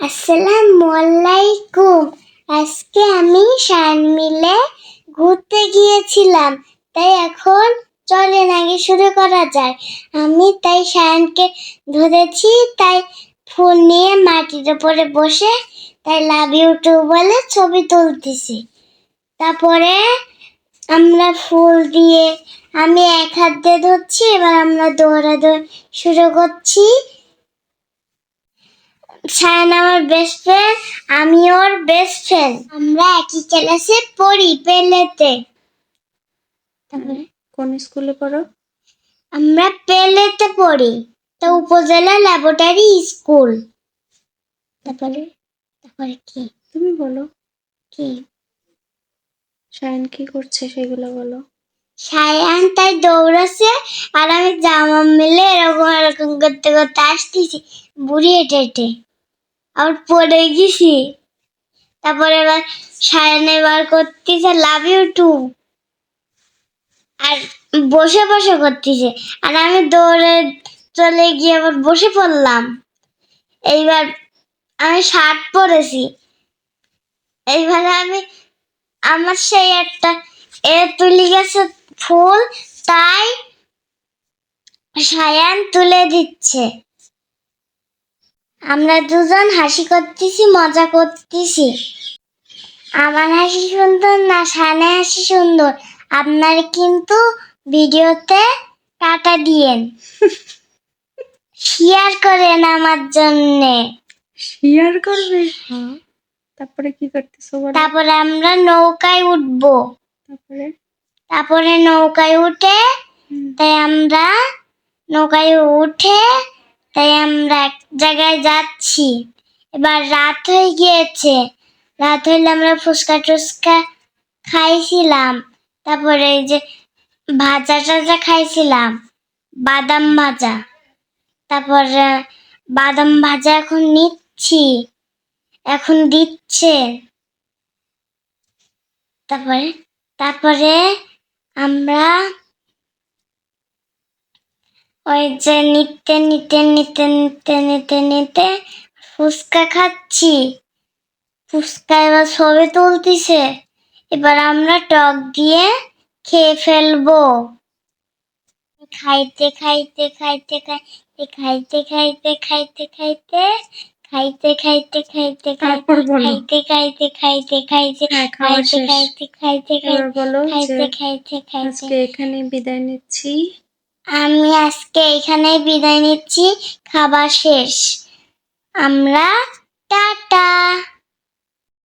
আসসালামু আলাইকুম। আজকে আমি শান মিলে ঘুরতে গিয়েছিলাম, তাই এখন চলেন আগে শুরু করা যায়। আমি তাই শানকে ধরেছি, তাই ফুল নিয়ে মাটির উপরে বসে তাই লাভ ইউ টু বলে ছবি তুলতেছি। তারপরে আমরা ফুল দিয়ে আমি এক হাত দিয়ে ধরছি, এবার আমরা দৌড়াদৌড়ি শুরু করছি। শায়ান আমার বেস্ট ফ্রেন্ড, আমি ওর বেস্ট ফ্রেন্ড। আমরা একই ক্লাসে পড়ি, পেলেতে। কোন স্কুলে পড়ো? আমরা পেলেতে পড়ি, তো উপজেলা ল্যাবরেটরি স্কুল। তারপরে তারপরে কি তুমি বলো। কি শায়ান কি করছে সেগুলো বলো। শায়ান তাই দৌড়াচ্ছে, আর আমি জামা মিলে এরকম এরকম করতে করতে আসতেছি, বুড়ি হেঁটে হেঁটে আবার পড়ে গেছি। তারপরে এবার শায়ান এবার করতেছে লাভ ইউ টু, আর বসে বসে করতেছে, আর আমি দৌড়ে চলে গিয়ে আবার বসে পড়লাম। এইবার আমি শার্ট পরেছি, এইবার আমি আমার সেই একটা তুলে গেছে ফুল, তাই শায়ান তুলে দিচ্ছে। আমরা দুজন হাসি করতেছি, মজা করতেছি। আমার হাসি সুন্দর না শায়ানের হাসি সুন্দর? আপনার কিন্তু ভিডিওতে টাটা দিয়েন, শেয়ার করেন আমার জন্যে। শেয়ার করবে? তারপরে কি করতেছো বলো। তারপরে আমরা নৌকায় উঠবো। তারপরে নৌকায় উঠে তাই আমরা নৌকায় উঠে তাই আমরা এক জায়গায় যাচ্ছি। এবার রাত হয়ে গিয়েছে, রাত হইলে আমরা ফুচকা টুচকা খাইছিলাম। তারপরে এই যে ভাজা টাজা খাইছিলাম, বাদাম ভাজা। তারপরে বাদাম ভাজা এখন নিচ্ছি, এখন দিচ্ছে। তারপরে তারপরে আমরা ওই যে নিতে নিতে নিতে নিতে নিতে নিতে ফুচকা খাচ্ছি। ফুচকা এবার ছবি তুলতেছে, এবার আমরা টক দিয়ে খেয়ে ফেলবো। খাইতে খাইতে খাইতে খাইতে খাইতে খাইতে খাইতে খাইতে খাইতে খাইতে খাইতে তারপর বলো। খাইতে খাইতে খাইতে খাইতে খাওয়া খাইতে শেষ। খাইতে খাইতে এবার বলো খাইতে যে খাইতে খাইতে আজকে এখানে বিদায় নিচ্ছি। আমি আজকে এখানেই বিদায় নিচ্ছি, খাবার শেষ। আমরা